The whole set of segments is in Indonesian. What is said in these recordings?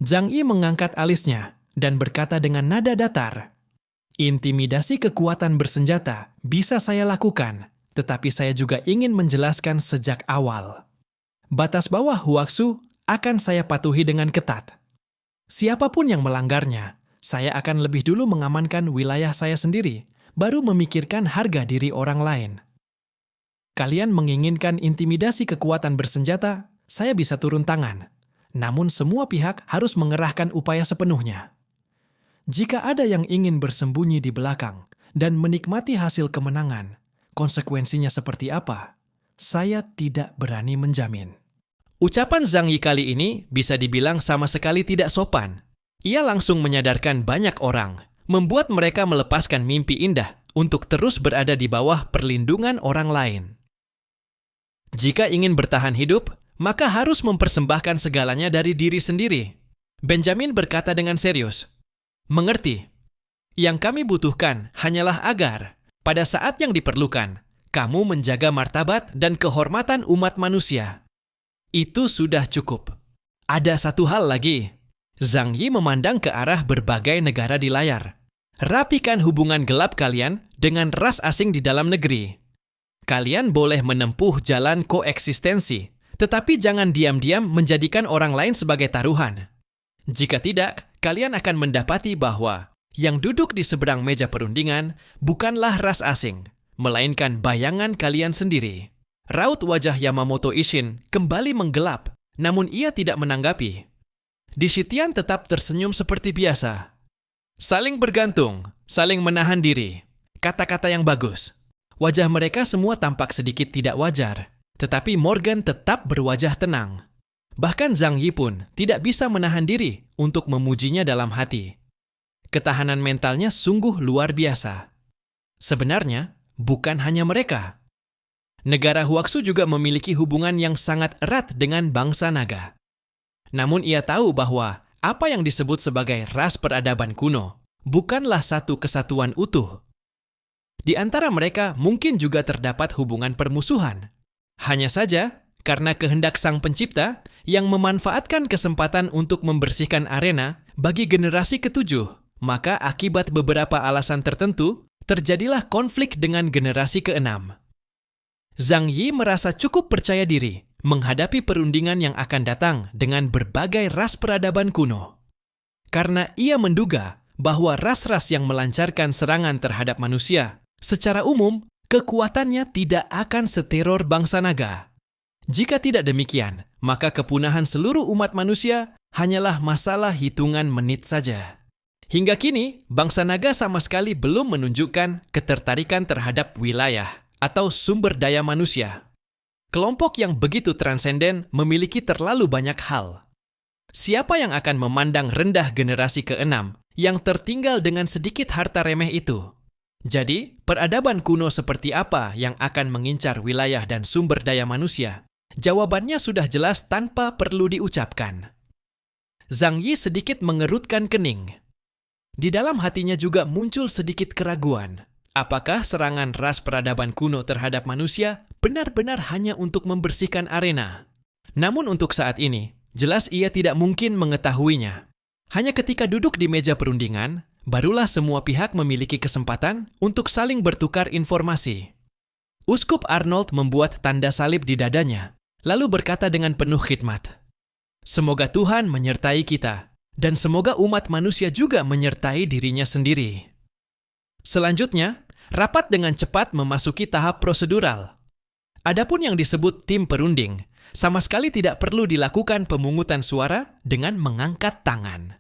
Zhang Yi mengangkat alisnya dan berkata dengan nada datar, "Intimidasi kekuatan bersenjata bisa saya lakukan, tetapi saya juga ingin menjelaskan sejak awal. Batas bawah Huaxu akan saya patuhi dengan ketat. Siapapun yang melanggarnya, saya akan lebih dulu mengamankan wilayah saya sendiri, baru memikirkan harga diri orang lain. Kalian menginginkan intimidasi kekuatan bersenjata, saya bisa turun tangan. Namun semua pihak harus mengerahkan upaya sepenuhnya. Jika ada yang ingin bersembunyi di belakang dan menikmati hasil kemenangan, konsekuensinya seperti apa? Saya tidak berani menjamin." Ucapan Zhang Yi kali ini bisa dibilang sama sekali tidak sopan. Ia langsung menyadarkan banyak orang, membuat mereka melepaskan mimpi indah untuk terus berada di bawah perlindungan orang lain. Jika ingin bertahan hidup, maka harus mempersembahkan segalanya dari diri sendiri. Benjamin berkata dengan serius, "Mengerti. Yang kami butuhkan hanyalah agar, pada saat yang diperlukan, kamu menjaga martabat dan kehormatan umat manusia. Itu sudah cukup. Ada satu hal lagi." Zhang Yi memandang ke arah berbagai negara di layar. "Rapikan hubungan gelap kalian dengan ras asing di dalam negeri. Kalian boleh menempuh jalan koeksistensi, tetapi jangan diam-diam menjadikan orang lain sebagai taruhan. Jika tidak, kalian akan mendapati bahwa yang duduk di seberang meja perundingan bukanlah ras asing, melainkan bayangan kalian sendiri." Raut wajah Yamamoto Ishin kembali menggelap, namun ia tidak menanggapi. Di Shitian tetap tersenyum seperti biasa. "Saling bergantung, saling menahan diri." Kata-kata yang bagus. Wajah mereka semua tampak sedikit tidak wajar, tetapi Morgan tetap berwajah tenang. Bahkan Zhang Yi pun tidak bisa menahan diri untuk memujinya dalam hati. Ketahanan mentalnya sungguh luar biasa. Sebenarnya, bukan hanya mereka. Negara Huaxu juga memiliki hubungan yang sangat erat dengan bangsa naga. Namun ia tahu bahwa apa yang disebut sebagai ras peradaban kuno bukanlah satu kesatuan utuh. Di antara mereka mungkin juga terdapat hubungan permusuhan. Hanya saja, karena kehendak Sang Pencipta yang memanfaatkan kesempatan untuk membersihkan arena bagi generasi ketujuh, maka akibat beberapa alasan tertentu, terjadilah konflik dengan generasi keenam. Zhang Yi merasa cukup percaya diri menghadapi perundingan yang akan datang dengan berbagai ras peradaban kuno. Karena ia menduga bahwa ras-ras yang melancarkan serangan terhadap manusia, secara umum, kekuatannya tidak akan seteror bangsa naga. Jika tidak demikian, maka kepunahan seluruh umat manusia hanyalah masalah hitungan menit saja. Hingga kini, bangsa naga sama sekali belum menunjukkan ketertarikan terhadap wilayah atau sumber daya manusia. Kelompok yang begitu transenden memiliki terlalu banyak hal. Siapa yang akan memandang rendah generasi keenam yang tertinggal dengan sedikit harta remeh itu? Jadi, peradaban kuno seperti apa yang akan mengincar wilayah dan sumber daya manusia? Jawabannya sudah jelas tanpa perlu diucapkan. Zhang Yi sedikit mengerutkan kening. Di dalam hatinya juga muncul sedikit keraguan. Apakah serangan ras peradaban kuno terhadap manusia benar-benar hanya untuk membersihkan arena? Namun untuk saat ini, jelas ia tidak mungkin mengetahuinya. Hanya ketika duduk di meja perundingan, barulah semua pihak memiliki kesempatan untuk saling bertukar informasi. Uskup Arnold membuat tanda salib di dadanya, lalu berkata dengan penuh khidmat, "Semoga Tuhan menyertai kita, dan semoga umat manusia juga menyertai dirinya sendiri." Selanjutnya, rapat dengan cepat memasuki tahap prosedural. Adapun yang disebut tim perunding, sama sekali tidak perlu dilakukan pemungutan suara dengan mengangkat tangan.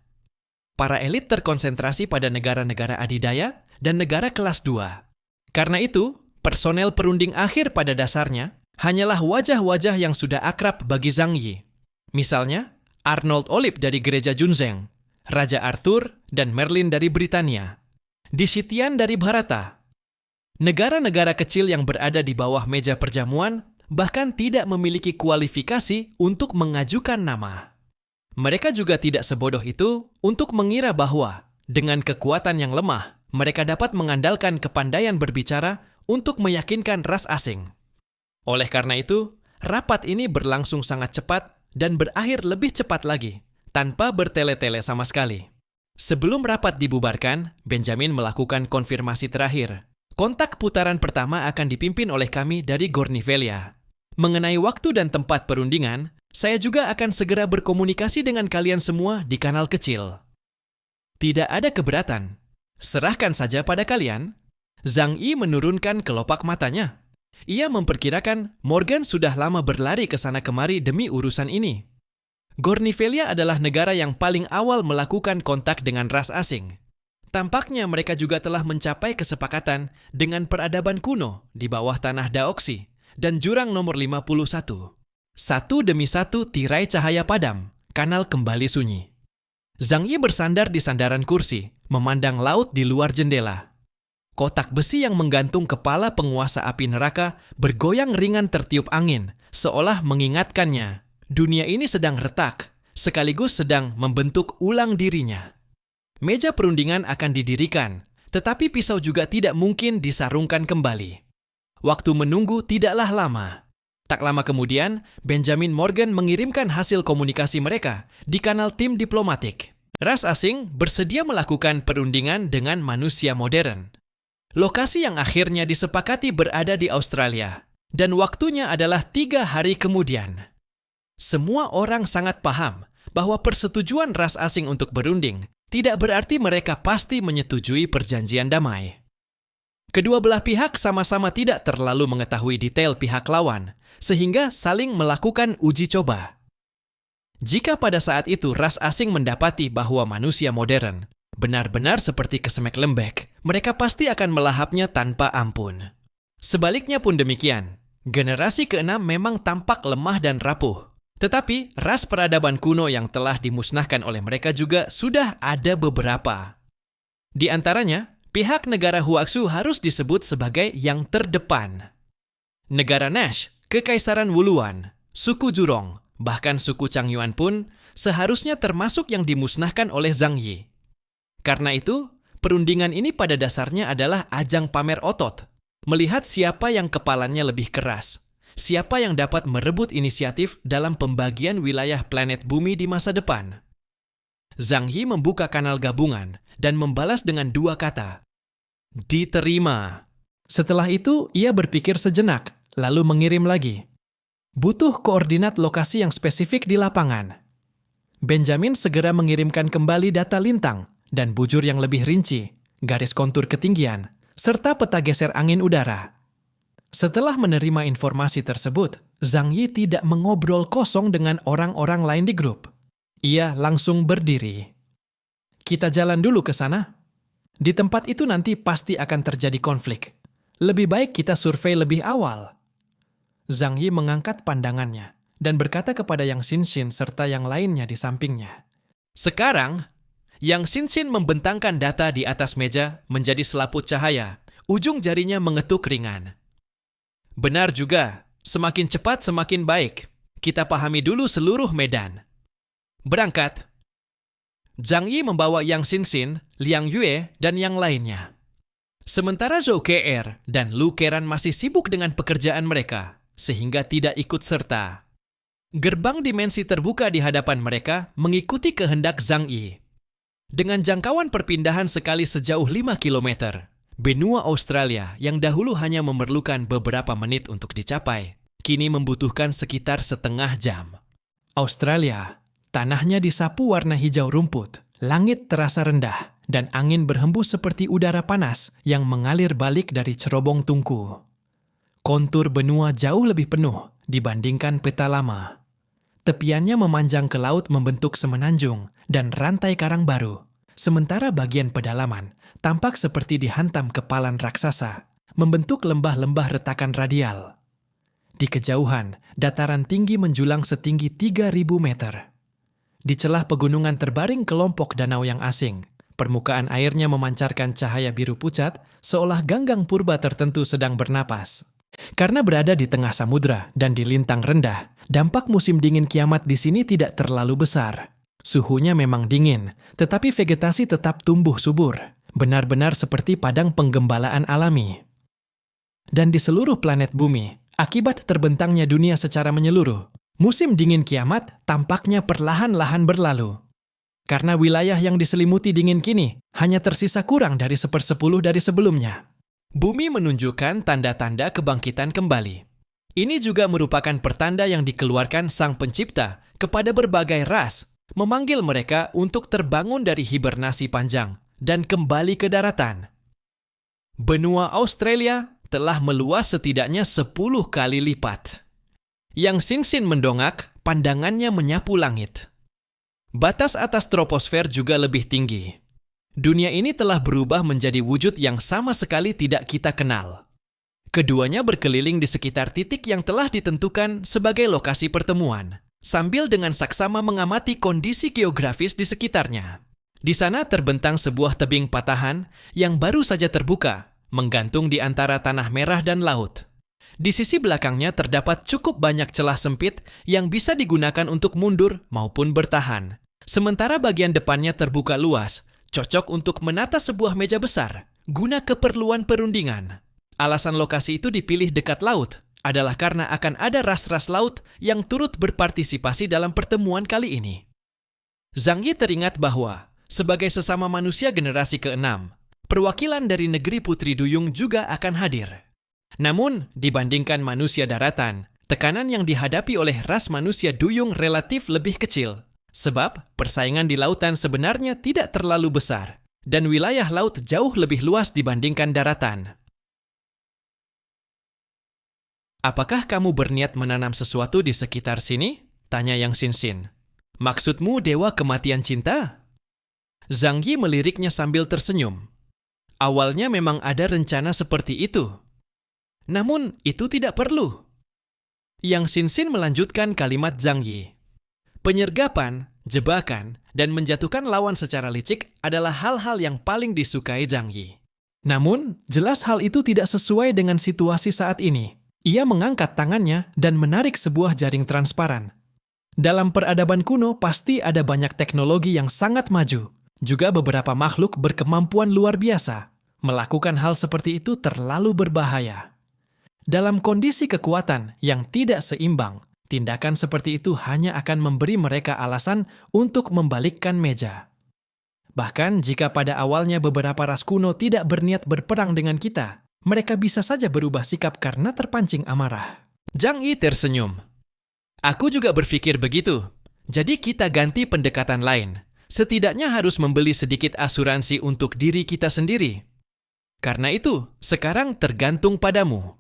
Para elit terkonsentrasi pada negara-negara adidaya dan negara kelas 2. Karena itu, personel perunding akhir pada dasarnya hanyalah wajah-wajah yang sudah akrab bagi Zhang Yi. Misalnya, Arnold Olip dari gereja Junzeng, Raja Arthur, dan Merlin dari Britania. Di Shitian dari Bharata. Negara-negara kecil yang berada di bawah meja perjamuan bahkan tidak memiliki kualifikasi untuk mengajukan nama. Mereka juga tidak sebodoh itu untuk mengira bahwa dengan kekuatan yang lemah, mereka dapat mengandalkan kepandaian berbicara untuk meyakinkan ras asing. Oleh karena itu, rapat ini berlangsung sangat cepat dan berakhir lebih cepat lagi, tanpa bertele-tele sama sekali. Sebelum rapat dibubarkan, Benjamin melakukan konfirmasi terakhir. Kontak putaran pertama akan dipimpin oleh kami dari Gornivelia. Mengenai waktu dan tempat perundingan, saya juga akan segera berkomunikasi dengan kalian semua di kanal kecil. Tidak ada keberatan. Serahkan saja pada kalian. Zhang Yi menurunkan kelopak matanya. Ia memperkirakan Morgan sudah lama berlari ke sana kemari demi urusan ini. Gornivelia adalah negara yang paling awal melakukan kontak dengan ras asing. Tampaknya mereka juga telah mencapai kesepakatan dengan peradaban kuno di bawah tanah Daoxi dan jurang nomor 51. Satu demi satu tirai cahaya padam, kanal kembali sunyi. Zhang Yi bersandar di sandaran kursi, memandang laut di luar jendela. Kotak besi yang menggantung kepala penguasa api neraka bergoyang ringan tertiup angin, seolah mengingatkannya. Dunia ini sedang retak, sekaligus sedang membentuk ulang dirinya. Meja perundingan akan didirikan, tetapi pisau juga tidak mungkin disarungkan kembali. Waktu menunggu tidaklah lama. Tak lama kemudian, Benjamin Morgan mengirimkan hasil komunikasi mereka di kanal tim diplomatik. Ras asing bersedia melakukan perundingan dengan manusia modern. Lokasi yang akhirnya disepakati berada di Australia, dan waktunya adalah 3 hari kemudian. Semua orang sangat paham bahwa persetujuan ras asing untuk berunding tidak berarti mereka pasti menyetujui perjanjian damai. Kedua belah pihak sama-sama tidak terlalu mengetahui detail pihak lawan, sehingga saling melakukan uji coba. Jika pada saat itu ras asing mendapati bahwa manusia modern benar-benar seperti kesemek lembek, mereka pasti akan melahapnya tanpa ampun. Sebaliknya pun demikian, generasi ke-6 memang tampak lemah dan rapuh. Tetapi ras peradaban kuno yang telah dimusnahkan oleh mereka juga sudah ada beberapa. Di antaranya, pihak negara Huaxu harus disebut sebagai yang terdepan. Negara Nash, Kekaisaran Wuluan, suku Jurong, bahkan suku Changyuan pun seharusnya termasuk yang dimusnahkan oleh Zhang Yi. Karena itu, perundingan ini pada dasarnya adalah ajang pamer otot, melihat siapa yang kepalanya lebih keras. Siapa yang dapat merebut inisiatif dalam pembagian wilayah planet bumi di masa depan? Zhang Yi membuka kanal gabungan dan membalas dengan 2 kata. Diterima. Setelah itu, ia berpikir sejenak, lalu mengirim lagi. Butuh koordinat lokasi yang spesifik di lapangan. Benjamin segera mengirimkan kembali data lintang dan bujur yang lebih rinci, garis kontur ketinggian, serta peta geser angin udara. Setelah menerima informasi tersebut, Zhang Yi tidak mengobrol kosong dengan orang-orang lain di grup. Ia langsung berdiri. Kita jalan dulu ke sana. Di tempat itu nanti pasti akan terjadi konflik. Lebih baik kita survei lebih awal. Zhang Yi mengangkat pandangannya dan berkata kepada Yang Xinxin serta yang lainnya di sampingnya. Sekarang, Yang Xinxin membentangkan data di atas meja menjadi selaput cahaya. Ujung jarinya mengetuk ringan. Benar juga, semakin cepat semakin baik. Kita pahami dulu seluruh medan. Berangkat. Zhang Yi membawa Yang Xinxin, Liang Yue, dan yang lainnya. Sementara Zhou Ke dan Lu Keran masih sibuk dengan pekerjaan mereka, sehingga tidak ikut serta. Gerbang dimensi terbuka di hadapan mereka mengikuti kehendak Zhang Yi. Dengan jangkauan perpindahan sekali sejauh 5 kilometer, benua Australia yang dahulu hanya memerlukan beberapa menit untuk dicapai, kini membutuhkan sekitar setengah jam. Australia, tanahnya disapu warna hijau rumput, langit terasa rendah, dan angin berhembus seperti udara panas yang mengalir balik dari cerobong tungku. Kontur benua jauh lebih penuh dibandingkan peta lama. Tepiannya memanjang ke laut membentuk semenanjung dan rantai karang baru, sementara bagian pedalaman tampak seperti dihantam kepalan raksasa, membentuk lembah-lembah retakan radial. Di kejauhan, dataran tinggi menjulang setinggi 3.000 meter. Di celah pegunungan terbaring kelompok danau yang asing, permukaan airnya memancarkan cahaya biru pucat, seolah ganggang purba tertentu sedang bernapas. Karena berada di tengah samudra dan di lintang rendah, dampak musim dingin kiamat di sini tidak terlalu besar. Suhunya memang dingin, tetapi vegetasi tetap tumbuh subur, benar-benar seperti padang penggembalaan alami. Dan di seluruh planet bumi, akibat terbentangnya dunia secara menyeluruh, musim dingin kiamat tampaknya perlahan-lahan berlalu. Karena wilayah yang diselimuti dingin kini hanya tersisa kurang dari 1/10 dari sebelumnya. Bumi menunjukkan tanda-tanda kebangkitan kembali. Ini juga merupakan pertanda yang dikeluarkan Sang Pencipta kepada berbagai ras, memanggil mereka untuk terbangun dari hibernasi panjang dan kembali ke daratan. Benua Australia telah meluas setidaknya 10 kali lipat. Yang Sinsin mendongak, pandangannya menyapu langit. Batas atas troposfer juga lebih tinggi. Dunia ini telah berubah menjadi wujud yang sama sekali tidak kita kenal. Keduanya berkeliling di sekitar titik yang telah ditentukan sebagai lokasi pertemuan, sambil dengan saksama mengamati kondisi geografis di sekitarnya. Di sana terbentang sebuah tebing patahan yang baru saja terbuka, menggantung di antara tanah merah dan laut. Di sisi belakangnya terdapat cukup banyak celah sempit yang bisa digunakan untuk mundur maupun bertahan. Sementara bagian depannya terbuka luas, cocok untuk menata sebuah meja besar, guna keperluan perundingan. Alasan lokasi itu dipilih dekat laut adalah karena akan ada ras-ras laut yang turut berpartisipasi dalam pertemuan kali ini. Zhang Yi teringat bahwa, sebagai sesama manusia generasi ke-6, perwakilan dari negeri Putri Duyung juga akan hadir. Namun, dibandingkan manusia daratan, tekanan yang dihadapi oleh ras manusia duyung relatif lebih kecil. Sebab, persaingan di lautan sebenarnya tidak terlalu besar, dan wilayah laut jauh lebih luas dibandingkan daratan. Apakah kamu berniat menanam sesuatu di sekitar sini? Tanya Yang Sinsin. Maksudmu dewa kematian cinta? Zhang Yi meliriknya sambil tersenyum. Awalnya memang ada rencana seperti itu. Namun, itu tidak perlu. Yang Sinsin melanjutkan kalimat Zhang Yi. Penyergapan, jebakan, dan menjatuhkan lawan secara licik adalah hal-hal yang paling disukai Zhang Yi. Namun, jelas hal itu tidak sesuai dengan situasi saat ini. Ia mengangkat tangannya dan menarik sebuah jaring transparan. Dalam peradaban kuno pasti ada banyak teknologi yang sangat maju. Juga beberapa makhluk berkemampuan luar biasa. Melakukan hal seperti itu terlalu berbahaya. Dalam kondisi kekuatan yang tidak seimbang, tindakan seperti itu hanya akan memberi mereka alasan untuk membalikkan meja. Bahkan jika pada awalnya beberapa ras kuno tidak berniat berperang dengan kita, mereka bisa saja berubah sikap karena terpancing amarah. Zhang Yi tersenyum. Aku juga berpikir begitu. Jadi kita ganti pendekatan lain. Setidaknya harus membeli sedikit asuransi untuk diri kita sendiri. Karena itu, sekarang tergantung padamu.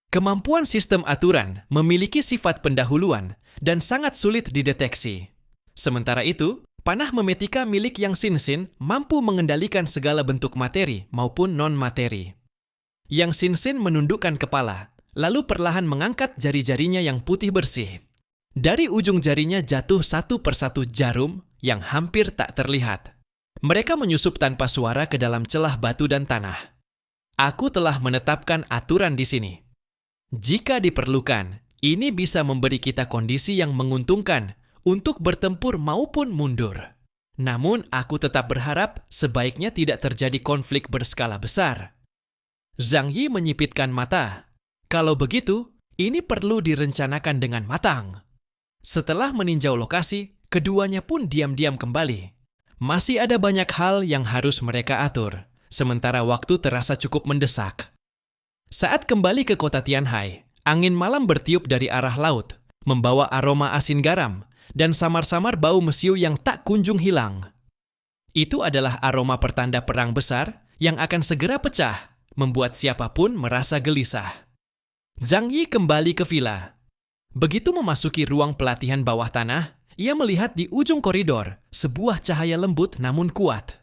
Kemampuan sistem aturan memiliki sifat pendahuluan dan sangat sulit dideteksi. Sementara itu, panah memetika milik Yang Sinsin mampu mengendalikan segala bentuk materi maupun non-materi. Yang Sinsin menundukkan kepala, lalu perlahan mengangkat jari-jarinya yang putih bersih. Dari ujung jarinya jatuh satu persatu jarum yang hampir tak terlihat. Mereka menyusup tanpa suara ke dalam celah batu dan tanah. Aku telah menetapkan aturan di sini. Jika diperlukan, ini bisa memberi kita kondisi yang menguntungkan untuk bertempur maupun mundur. Namun, aku tetap berharap sebaiknya tidak terjadi konflik berskala besar. Zhang Yi menyipitkan mata. Kalau begitu, ini perlu direncanakan dengan matang. Setelah meninjau lokasi, keduanya pun diam-diam kembali. Masih ada banyak hal yang harus mereka atur, sementara waktu terasa cukup mendesak. Saat kembali ke kota Tianhai, angin malam bertiup dari arah laut, membawa aroma asin garam, dan samar-samar bau mesiu yang tak kunjung hilang. Itu adalah aroma pertanda perang besar yang akan segera pecah, membuat siapapun merasa gelisah. Zhang Yi kembali ke villa. Begitu memasuki ruang pelatihan bawah tanah, ia melihat di ujung koridor sebuah cahaya lembut namun kuat.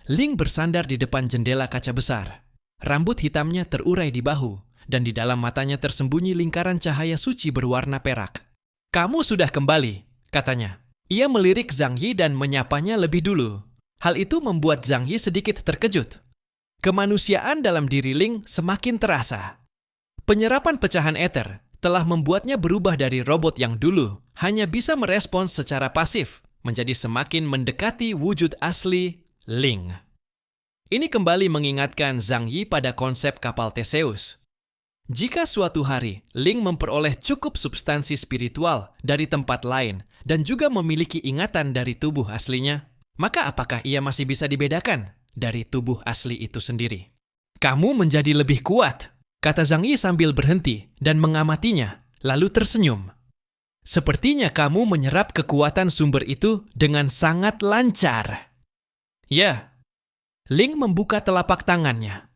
Ling bersandar di depan jendela kaca besar. Rambut hitamnya terurai di bahu, dan di dalam matanya tersembunyi lingkaran cahaya suci berwarna perak. Kamu sudah kembali, katanya. Ia melirik Zhang Yi dan menyapanya lebih dulu. Hal itu membuat Zhang Yi sedikit terkejut. Kemanusiaan dalam diri Ling semakin terasa. Penyerapan pecahan ether telah membuatnya berubah dari robot yang dulu hanya bisa merespons secara pasif, menjadi semakin mendekati wujud asli Ling. Ini kembali mengingatkan Zhang Yi pada konsep kapal Theseus. Jika suatu hari Ling memperoleh cukup substansi spiritual dari tempat lain dan juga memiliki ingatan dari tubuh aslinya, maka apakah ia masih bisa dibedakan dari tubuh asli itu sendiri? Kamu menjadi lebih kuat, kata Zhang Yi sambil berhenti dan mengamatinya, lalu tersenyum. Sepertinya kamu menyerap kekuatan sumber itu dengan sangat lancar. Ya, Ling membuka telapak tangannya.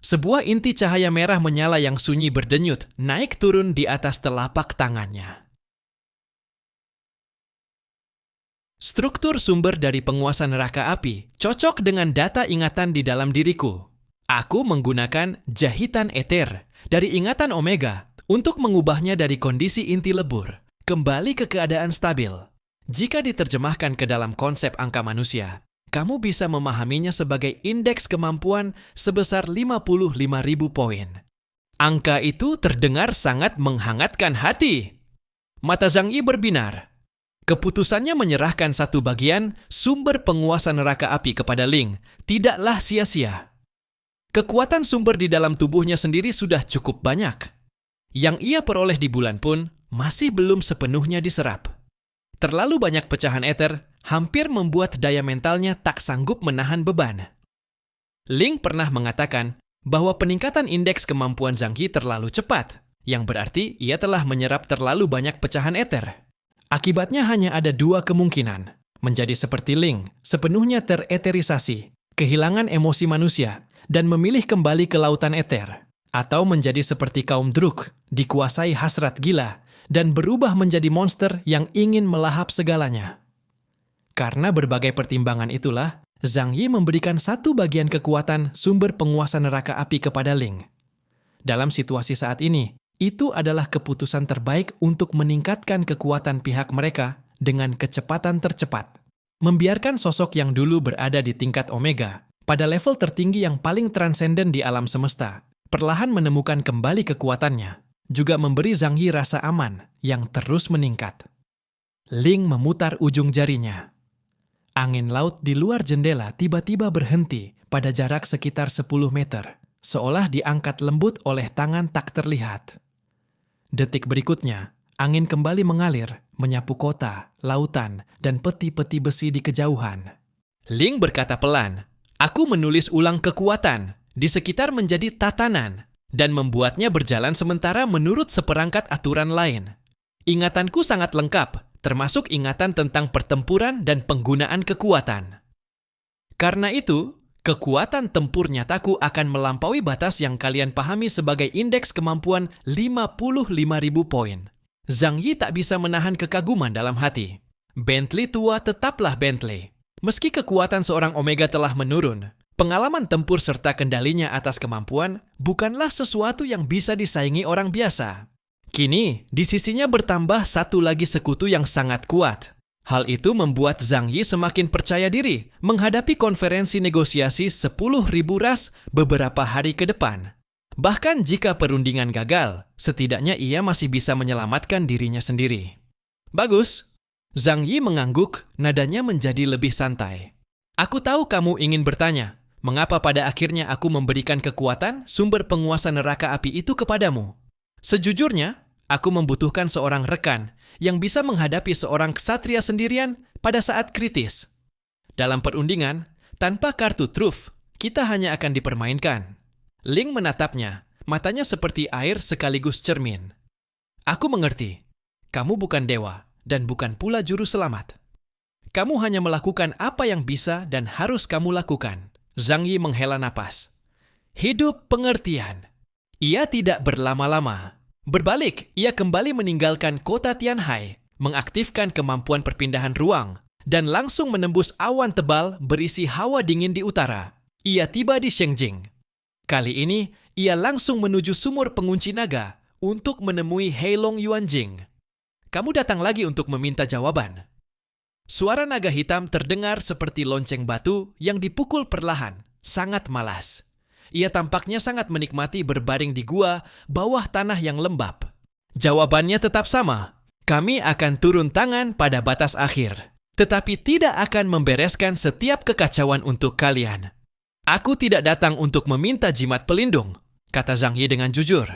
Sebuah inti cahaya merah menyala yang sunyi berdenyut naik turun di atas telapak tangannya. Struktur sumber dari penguasa neraka api cocok dengan data ingatan di dalam diriku. Aku menggunakan jahitan eter dari ingatan Omega untuk mengubahnya dari kondisi inti lebur kembali ke keadaan stabil. Jika diterjemahkan ke dalam konsep angka manusia, kamu bisa memahaminya sebagai indeks kemampuan sebesar 55.000 poin. Angka itu terdengar sangat menghangatkan hati. Mata Zhang Yi berbinar. Keputusannya menyerahkan satu bagian sumber penguasa neraka api kepada Ling tidaklah sia-sia. Kekuatan sumber di dalam tubuhnya sendiri sudah cukup banyak. Yang ia peroleh di bulan pun masih belum sepenuhnya diserap. Terlalu banyak pecahan eter hampir membuat daya mentalnya tak sanggup menahan beban. Ling pernah mengatakan bahwa peningkatan indeks kemampuan Zhang Yi terlalu cepat, yang berarti ia telah menyerap terlalu banyak pecahan eter. Akibatnya hanya ada dua kemungkinan, menjadi seperti Ling, sepenuhnya tereterisasi, kehilangan emosi manusia, dan memilih kembali ke lautan eter, atau menjadi seperti kaum Druk, dikuasai hasrat gila, dan berubah menjadi monster yang ingin melahap segalanya. Karena berbagai pertimbangan itulah, Zhang Yi memberikan satu bagian kekuatan sumber penguasa neraka api kepada Ling. Dalam situasi saat ini, itu adalah keputusan terbaik untuk meningkatkan kekuatan pihak mereka dengan kecepatan tercepat. Membiarkan sosok yang dulu berada di tingkat Omega, pada level tertinggi yang paling transenden di alam semesta, perlahan menemukan kembali kekuatannya, juga memberi Zhang Yi rasa aman yang terus meningkat. Ling memutar ujung jarinya. Angin laut di luar jendela tiba-tiba berhenti pada jarak sekitar 10 meter, seolah diangkat lembut oleh tangan tak terlihat. Detik berikutnya, angin kembali mengalir, menyapu kota, lautan, dan peti-peti besi di kejauhan. Ling berkata pelan, "Aku menulis ulang kekuatan di sekitar menjadi tatanan dan membuatnya berjalan sementara menurut seperangkat aturan lain. Ingatanku sangat lengkap, termasuk ingatan tentang pertempuran dan penggunaan kekuatan. Karena itu, kekuatan tempur nyataku akan melampaui batas yang kalian pahami sebagai indeks kemampuan 55.000 poin. Zhang Yi tak bisa menahan kekaguman dalam hati. Bentley tua tetaplah Bentley. Meski kekuatan seorang Omega telah menurun, pengalaman tempur serta kendalinya atas kemampuan bukanlah sesuatu yang bisa disaingi orang biasa. Kini, di sisinya bertambah satu lagi sekutu yang sangat kuat. Hal itu membuat Zhang Yi semakin percaya diri menghadapi konferensi negosiasi 10.000 ras beberapa hari ke depan. Bahkan jika perundingan gagal, setidaknya ia masih bisa menyelamatkan dirinya sendiri. Bagus. Zhang Yi mengangguk, nadanya menjadi lebih santai. Aku tahu kamu ingin bertanya, mengapa pada akhirnya aku memberikan kekuatan sumber penguasa neraka api itu kepadamu? Sejujurnya, aku membutuhkan seorang rekan yang bisa menghadapi seorang ksatria sendirian pada saat kritis. Dalam perundingan, tanpa kartu truf, kita hanya akan dipermainkan. Ling menatapnya, matanya seperti air sekaligus cermin. Aku mengerti, kamu bukan dewa dan bukan pula juru selamat. Kamu hanya melakukan apa yang bisa dan harus kamu lakukan. Zhang Yi menghela napas. Hidup pengertian. Ia tidak berlama-lama. Berbalik, ia kembali meninggalkan kota Tianhai, mengaktifkan kemampuan perpindahan ruang, dan langsung menembus awan tebal berisi hawa dingin di utara. Ia tiba di Shengjing. Kali ini, ia langsung menuju sumur pengunci naga untuk menemui Heilong Yuanjing. Kamu datang lagi untuk meminta jawaban. Suara naga hitam terdengar seperti lonceng batu yang dipukul perlahan, sangat malas. Ia tampaknya sangat menikmati berbaring di gua bawah tanah yang lembab. Jawabannya tetap sama. Kami akan turun tangan pada batas akhir, tetapi tidak akan membereskan setiap kekacauan untuk kalian. Aku tidak datang untuk meminta jimat pelindung, kata Zhang Yi dengan jujur.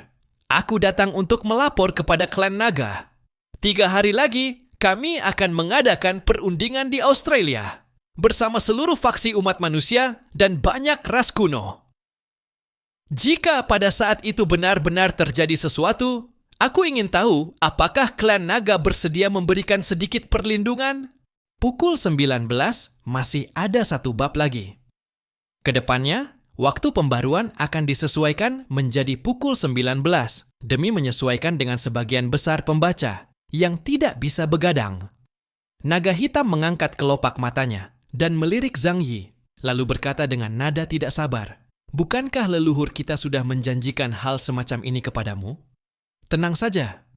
Aku datang untuk melapor kepada klan naga. 3 hari lagi, kami akan mengadakan perundingan di Australia. bersama seluruh faksi umat manusia dan banyak ras kuno. Jika pada saat itu benar-benar terjadi sesuatu, aku ingin tahu apakah klan naga bersedia memberikan sedikit perlindungan? Pukul 19 masih ada satu bab lagi. Kedepannya, waktu pembaruan akan disesuaikan menjadi pukul 19 demi menyesuaikan dengan sebagian besar pembaca yang tidak bisa begadang. Naga hitam mengangkat kelopak matanya dan melirik Zhang Yi, lalu berkata dengan nada tidak sabar, "Bukankah leluhur kita sudah menjanjikan hal semacam ini kepadamu? Tenang saja.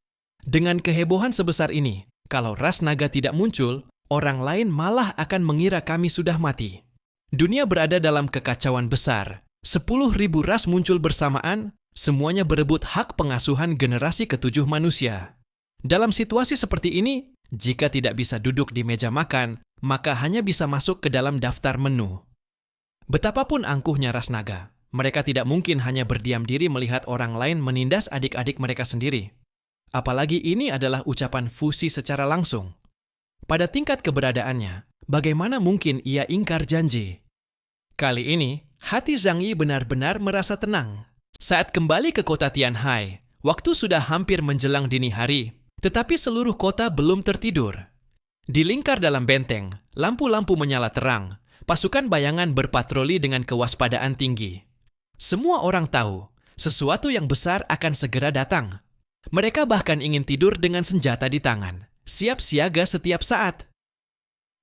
Dengan kehebohan sebesar ini, kalau ras naga tidak muncul, orang lain malah akan mengira kami sudah mati. Dunia berada dalam kekacauan besar. 10.000 ras muncul bersamaan, semuanya berebut hak pengasuhan generasi ke-7 manusia. Dalam situasi seperti ini, jika tidak bisa duduk di meja makan, maka hanya bisa masuk ke dalam daftar menu. Betapapun angkuhnya ras naga, mereka tidak mungkin hanya berdiam diri melihat orang lain menindas adik-adik mereka sendiri. Apalagi ini adalah ucapan fusi secara langsung. Pada tingkat keberadaannya, bagaimana mungkin ia ingkar janji? Kali ini, hati Zhang Yi benar-benar merasa tenang. Saat kembali ke kota Tianhai, waktu sudah hampir menjelang dini hari, tetapi seluruh kota belum tertidur. Di lingkar dalam benteng, lampu-lampu menyala terang. Pasukan bayangan berpatroli dengan kewaspadaan tinggi. Semua orang tahu, sesuatu yang besar akan segera datang. Mereka bahkan ingin tidur dengan senjata di tangan, siap siaga setiap saat.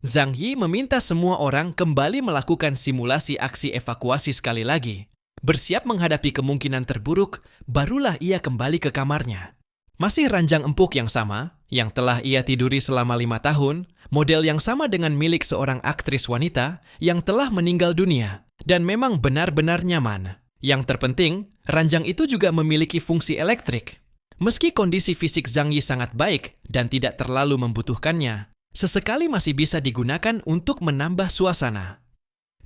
Zhang Yi meminta semua orang kembali melakukan simulasi aksi evakuasi sekali lagi. Bersiap menghadapi kemungkinan terburuk, barulah ia kembali ke kamarnya. Masih ranjang empuk yang sama, yang telah ia tiduri selama 5 tahun, model yang sama dengan milik seorang aktris wanita yang telah meninggal dunia, dan memang benar-benar nyaman. Yang terpenting, ranjang itu juga memiliki fungsi elektrik. Meski kondisi fisik Zhang Yi sangat baik dan tidak terlalu membutuhkannya, sesekali masih bisa digunakan untuk menambah suasana.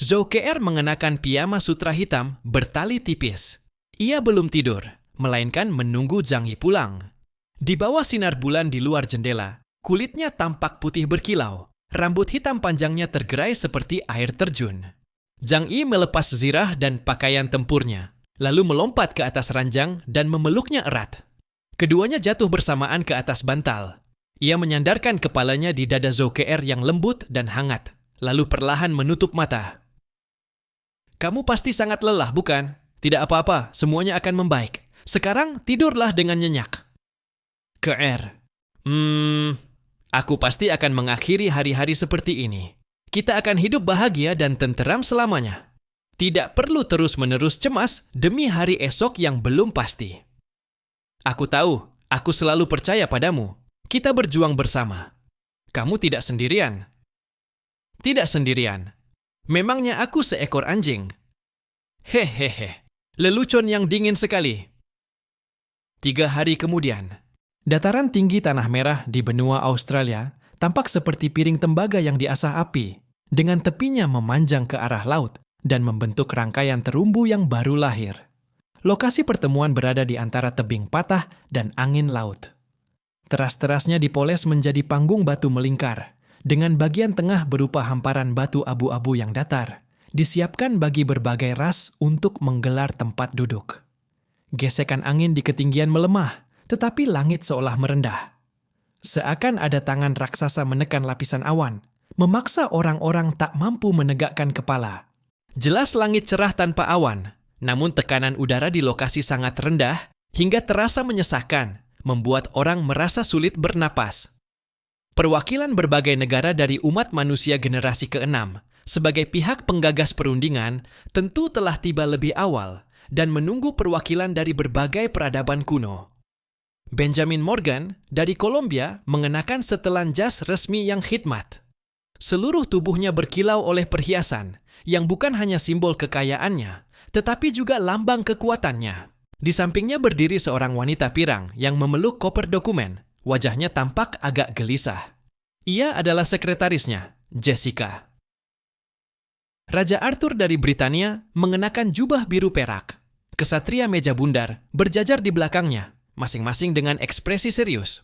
Zhou Ke'er mengenakan piyama sutra hitam bertali tipis. Ia belum tidur, melainkan menunggu Zhang Yi pulang. Di bawah sinar bulan di luar jendela, kulitnya tampak putih berkilau. Rambut hitam panjangnya tergerai seperti air terjun. Zhang Yi melepas zirah dan pakaian tempurnya, lalu melompat ke atas ranjang dan memeluknya erat. Keduanya jatuh bersamaan ke atas bantal. Ia menyandarkan kepalanya di dada Zhou Ke'er yang lembut dan hangat, lalu perlahan menutup mata. "Kamu pasti sangat lelah, bukan? Tidak apa-apa, semuanya akan membaik. Sekarang tidurlah dengan nyenyak." Ke'er, aku pasti akan mengakhiri hari-hari seperti ini. Kita akan hidup bahagia dan tenteram selamanya. Tidak perlu terus-menerus cemas demi hari esok yang belum pasti. Aku tahu, aku selalu percaya padamu. Kita berjuang bersama. Kamu tidak sendirian. Tidak sendirian. Memangnya aku seekor anjing? Hehehe, lelucon yang dingin sekali. 3 hari kemudian, dataran tinggi tanah merah di benua Australia tampak seperti piring tembaga yang diasah api, dengan tepinya memanjang ke arah laut dan membentuk rangkaian terumbu yang baru lahir. Lokasi pertemuan berada di antara tebing patah dan angin laut. Teras-terasnya dipoles menjadi panggung batu melingkar, dengan bagian tengah berupa hamparan batu abu-abu yang datar, disiapkan bagi berbagai ras untuk menggelar tempat duduk. Gesekan angin di ketinggian melemah, tetapi langit seolah merendah. Seakan ada tangan raksasa menekan lapisan awan, memaksa orang-orang tak mampu menegakkan kepala. Jelas langit cerah tanpa awan, namun tekanan udara di lokasi sangat rendah hingga terasa menyesakkan, membuat orang merasa sulit bernapas. Perwakilan berbagai negara dari umat manusia generasi ke-6 sebagai pihak penggagas perundingan tentu telah tiba lebih awal dan menunggu perwakilan dari berbagai peradaban kuno. Benjamin Morgan dari Kolombia mengenakan setelan jas resmi yang khidmat. Seluruh tubuhnya berkilau oleh perhiasan yang bukan hanya simbol kekayaannya, tetapi juga lambang kekuatannya. Di sampingnya berdiri seorang wanita pirang yang memeluk koper dokumen. Wajahnya tampak agak gelisah. Ia adalah sekretarisnya, Jessica. Raja Arthur dari Britania mengenakan jubah biru perak. Kesatria meja bundar berjajar di belakangnya, masing-masing dengan ekspresi serius.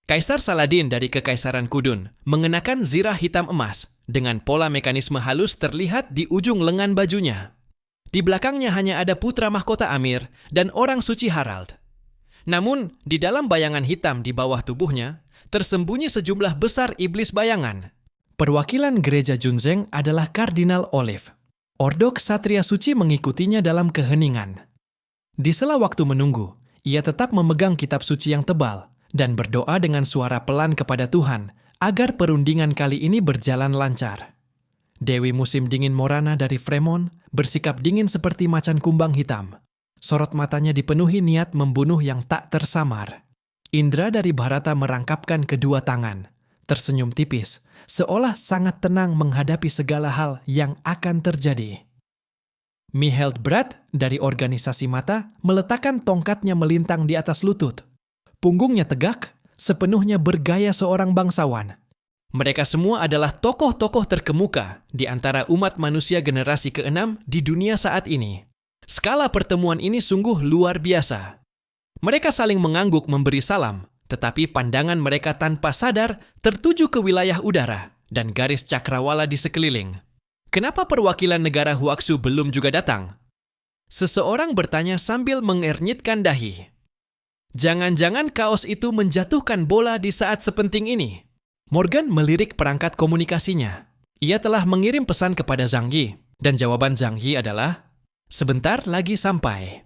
Kaisar Saladin dari Kekaisaran Kudun mengenakan zirah hitam emas dengan pola mekanisme halus terlihat di ujung lengan bajunya. Di belakangnya hanya ada putra mahkota Amir dan orang suci Harald. Namun, di dalam bayangan hitam di bawah tubuhnya, tersembunyi sejumlah besar iblis bayangan. Perwakilan gereja Junzeng adalah Kardinal Olive. Ordo Ksatria Suci mengikutinya dalam keheningan. Di sela waktu menunggu, ia tetap memegang kitab suci yang tebal dan berdoa dengan suara pelan kepada Tuhan agar perundingan kali ini berjalan lancar. Dewi musim dingin Morana dari Fremon bersikap dingin seperti macan kumbang hitam. Sorot matanya dipenuhi niat membunuh yang tak tersamar. Indra dari Bharata merangkapkan kedua tangan, tersenyum tipis, seolah sangat tenang menghadapi segala hal yang akan terjadi. Miheld-Brad dari organisasi mata meletakkan tongkatnya melintang di atas lutut. Punggungnya tegak, sepenuhnya bergaya seorang bangsawan. Mereka semua adalah tokoh-tokoh terkemuka di antara umat manusia generasi ke-6 di dunia saat ini. Skala pertemuan ini sungguh luar biasa. Mereka saling mengangguk memberi salam, tetapi pandangan mereka tanpa sadar tertuju ke wilayah udara dan garis cakrawala di sekeliling. Kenapa perwakilan negara Huaxu belum juga datang? Seseorang bertanya sambil mengernyitkan dahi. Jangan-jangan kaos itu menjatuhkan bola di saat sepenting ini. Morgan melirik perangkat komunikasinya. Ia telah mengirim pesan kepada Zhang Yi, dan jawaban Zhang Yi adalah, sebentar lagi sampai.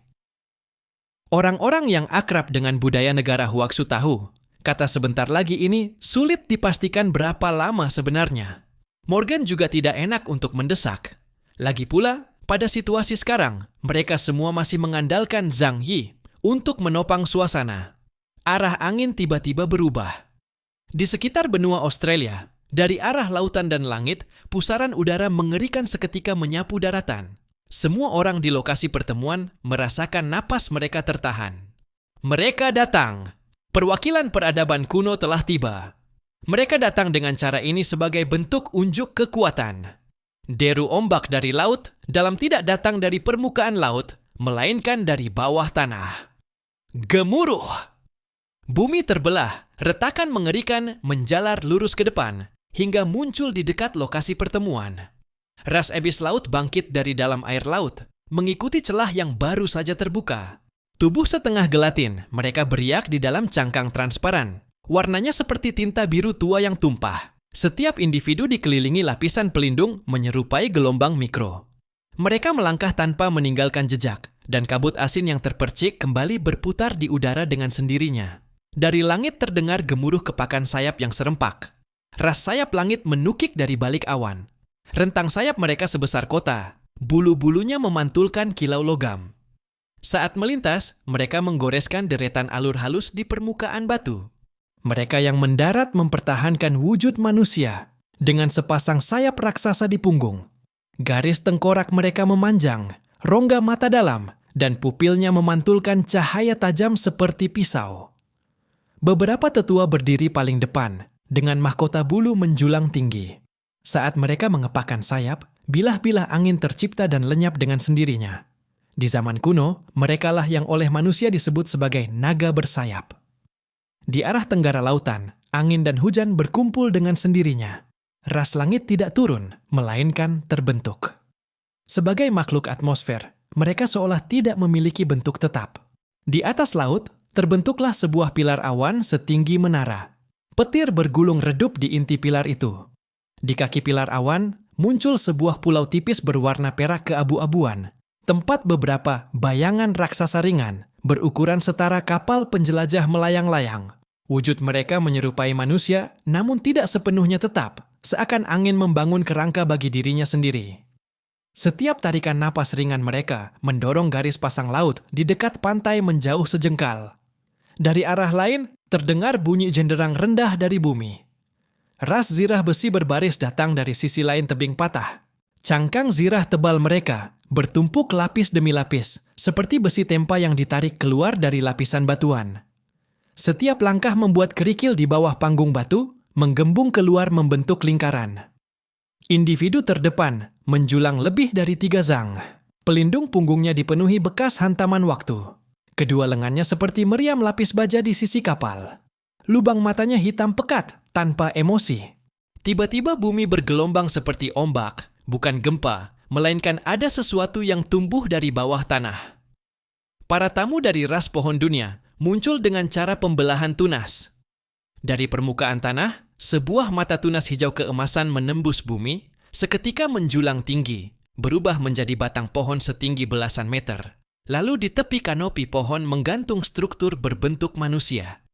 Orang-orang yang akrab dengan budaya negara Huaxu tahu, kata sebentar lagi ini sulit dipastikan berapa lama sebenarnya. Morgan juga tidak enak untuk mendesak. Lagi pula, pada situasi sekarang, mereka semua masih mengandalkan Zhang Yi untuk menopang suasana. Arah angin tiba-tiba berubah. Di sekitar benua Australia, dari arah lautan dan langit, pusaran udara mengerikan seketika menyapu daratan. Semua orang di lokasi pertemuan merasakan napas mereka tertahan. Mereka datang. Perwakilan peradaban kuno telah tiba. Mereka datang dengan cara ini sebagai bentuk unjuk kekuatan. Deru ombak dari laut dalam tidak datang dari permukaan laut, melainkan dari bawah tanah. Gemuruh! Bumi terbelah, retakan mengerikan menjalar lurus ke depan, hingga muncul di dekat lokasi pertemuan. Ras ebis laut bangkit dari dalam air laut, mengikuti celah yang baru saja terbuka. Tubuh setengah gelatin, mereka beriak di dalam cangkang transparan. Warnanya seperti tinta biru tua yang tumpah. Setiap individu dikelilingi lapisan pelindung menyerupai gelombang mikro. Mereka melangkah tanpa meninggalkan jejak, dan kabut asin yang terpercik kembali berputar di udara dengan sendirinya. Dari langit terdengar gemuruh kepakan sayap yang serempak. Ras sayap langit menukik dari balik awan. Rentang sayap mereka sebesar kota. Bulu-bulunya memantulkan kilau logam. Saat melintas, mereka menggoreskan deretan alur halus di permukaan batu. Mereka yang mendarat mempertahankan wujud manusia dengan sepasang sayap raksasa di punggung. Garis tengkorak mereka memanjang, rongga mata dalam, dan pupilnya memantulkan cahaya tajam seperti pisau. Beberapa tetua berdiri paling depan, dengan mahkota bulu menjulang tinggi. Saat mereka mengepakkan sayap, bilah-bilah angin tercipta dan lenyap dengan sendirinya. Di zaman kuno, merekalah yang oleh manusia disebut sebagai naga bersayap. Di arah tenggara lautan, angin dan hujan berkumpul dengan sendirinya. Ras langit tidak turun, melainkan terbentuk. Sebagai makhluk atmosfer, mereka seolah tidak memiliki bentuk tetap. Di atas laut, terbentuklah sebuah pilar awan setinggi menara. Petir bergulung redup di inti pilar itu. Di kaki pilar awan, muncul sebuah pulau tipis berwarna perak keabu-abuan. Tempat beberapa bayangan raksasa ringan, berukuran setara kapal penjelajah melayang-layang. Wujud mereka menyerupai manusia, namun tidak sepenuhnya tetap, seakan angin membangun kerangka bagi dirinya sendiri. Setiap tarikan napas ringan mereka mendorong garis pasang laut di dekat pantai menjauh sejengkal. Dari arah lain, terdengar bunyi jenderang rendah dari bumi. Ras zirah besi berbaris datang dari sisi lain tebing patah. Cangkang zirah tebal mereka bertumpuk lapis demi lapis, seperti besi tempa yang ditarik keluar dari lapisan batuan. Setiap langkah membuat kerikil di bawah panggung batu, menggembung keluar membentuk lingkaran. Individu terdepan menjulang lebih dari 3 zang. Pelindung punggungnya dipenuhi bekas hantaman waktu. Kedua lengannya seperti meriam lapis baja di sisi kapal. Lubang matanya hitam pekat, tanpa emosi. Tiba-tiba bumi bergelombang seperti ombak, bukan gempa, melainkan ada sesuatu yang tumbuh dari bawah tanah. Para tamu dari ras pohon dunia muncul dengan cara pembelahan tunas. Dari permukaan tanah, sebuah mata tunas hijau keemasan menembus bumi, seketika menjulang tinggi, berubah menjadi batang pohon setinggi belasan meter. Lalu di tepi kanopi pohon menggantung struktur berbentuk manusia.